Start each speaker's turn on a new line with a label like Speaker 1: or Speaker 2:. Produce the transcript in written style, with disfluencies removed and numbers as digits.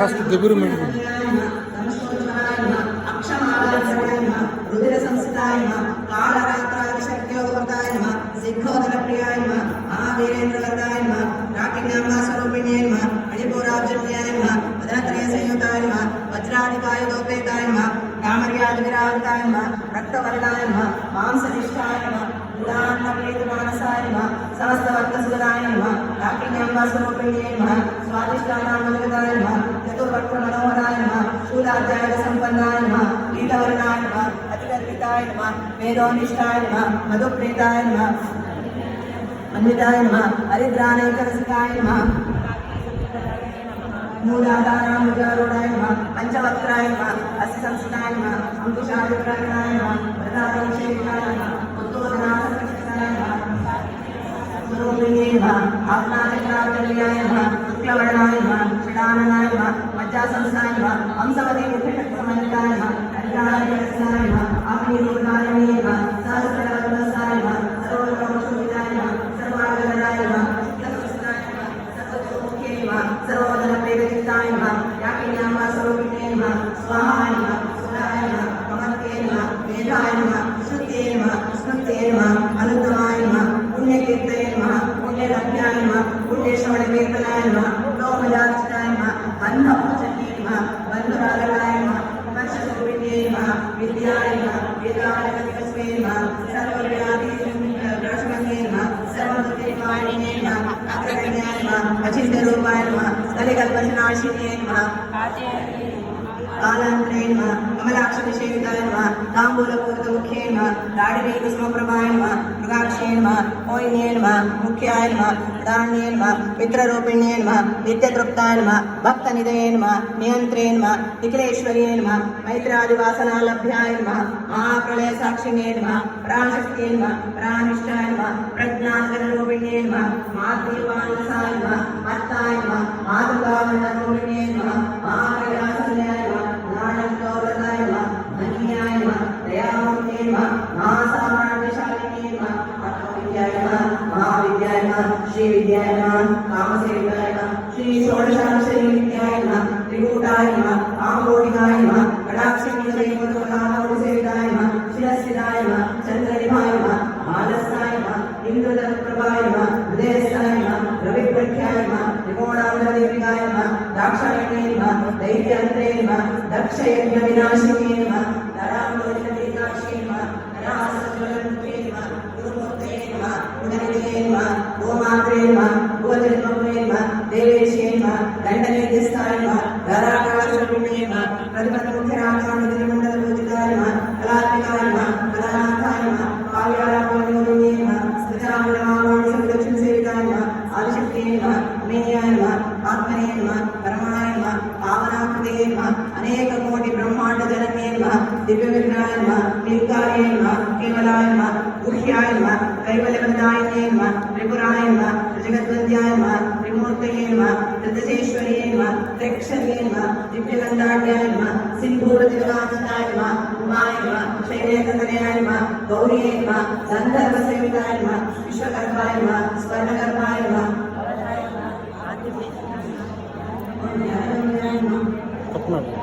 Speaker 1: first దిగురు మెడుగు
Speaker 2: Rudra సంస్థాయ కాళరాత్రాశక్యోపతాయ సిద్ధోదర ప్రియాయ మహావీరేంద్రవర్గాయ రాకిణ్యాంబా స్వరూపిణ్యే మణిపూరాబ్జన్యాయ వదనత్రయ సంయుతాయ వజ్రాధికాయుధోపేతాయ కామర్యాద విరాజితాయ రక్తవర్ణాయ మాంసనిష్టాయ గుడాన్నప్రీతమానసాయ సమస్త వర్గసుదాయ రాకిణ్యాంబా స్వరూపిణ్యే స్వాదిష్టానామృతాయ చతుర్వక్ర మనోహరాయ శూలాధ్యాయ సంపన్నాయ లీలవర్ణాయ అతిగర్భితాయ వేదోనిష్టాయ మధుప్రీతాయ అన్వితాయ హరిద్రానైకరసికాయ మూలాధారాముజారుడాయ పంచవక్రాయ అస్య సంస్థాయ అంకుశాదిప్రాయ ప్రధానవిశేషాయ ఉత్తోదనాసక్తాయ స్వరూపిణ్యే ఆత్మాదిక్రాజల్యాయ శుక్లవర్ణాయ షడాననాయ మజ్జాసంస్థాయ హంసవతి ముఖ్యశక్తిమన్వితాయ హరిద్రానైకరసికాయ అగ్నిరూపాయ సహస్రవర్ణస్థాయ సర్వలోకశోభితాయ సర్వాగరాయ सर्वोदन प्रेरिताय याकिन्यामा स्वरूपिणे स्वाहाय सुराय कमत्ये वेदाय श्रुत्ये स्मृत्ये अनुत्तमाय पुण्यकीर्तये पुण्यलभ्याय पुण्यश्रवणकीर्तनाय लोकजाचिताय बन्धमोचने बन्धुरागराय वर्षस्वरूपिणे विद्याय वेदायकस्मै सर्वव्याधिप्रशमने सर्वभूतिपाणिने अग्रगण्याय अचिन्त्यरूपाय स्थलिकल्पनाशिने कालान्तरेण कमलाक्षविषेविताय ताम्बूलपूरितमुख्येन दाडिनीकुसुमप्रभाय मृगाक्षेण मोहिन्येन मुख्याय प्रधान्येन मित्ररूपिण्येन नित्यतृप्ताय भक्तनिधयेन नियन्त्रेण निखिलेश्वर्येन मैत्रादिवासनालभ्याय महाप्रलयसाक्षिण्येन प्राणशक्त्येन प्राणिष्ठाय प्रज्ञानरूपिण्येन मातृवानसाय मत्ताय मातृकामरूपिण्येन महाप्रयासन्याय श्री विद्याय कामसेविताय श्री षोडशाक्षरी विद्याय त्रिकूटाय कामकोटिकाय कटाक्षेन्द्रसेविताय शिरस्थिताय चन्द्रनिभाय बालस्थाय इन्द्रप्रभाय हृदयस्थाय रविप्रख्याय त्रिकोणान्तरदीपिकाय दाक्षायणेन दैत्यान्तरेण दक्षयज्ञविनाशिनेन धरामोचनदीकाक्षेण धरासज्वलमुखेन गुरुमूर्तेन उदनितेन गोमात्रेन भुवजन्मभूमेन देवेशेन दण्डनीतिस्थाय धराकाशरूपेण प्रतिपन्नमुख्यराकानुतिमण्डलपूजिताय कलात्मिकाय कलानाथाय काव्यारामणयोगिनेन स्मृतामृतमागोणसंरक्षणसेविताय आदिशक्तेन अमेयाय आत्मनेन परमाय पावनाकृतेन अनेक कोटि ब्रह्मांड जननेन दिव्यविग्रहाय निर्कार्येण केवलाय गुह्याय कैवल्यप्रदायिनेन त्रिपुराय जगद्वन्द्याय त्रिमूर्तयेन तद्दशेश्वर्येन त्र्यक्षर्येन दिव्यगन्धाढ्याय सिन्धूरतिलकान्ताय उमाय शैलेन्द्रतनयाय गौर्येन गन्धर्वसेविताय विश्वकर्माय स्वर्णकर्माय
Speaker 1: अपना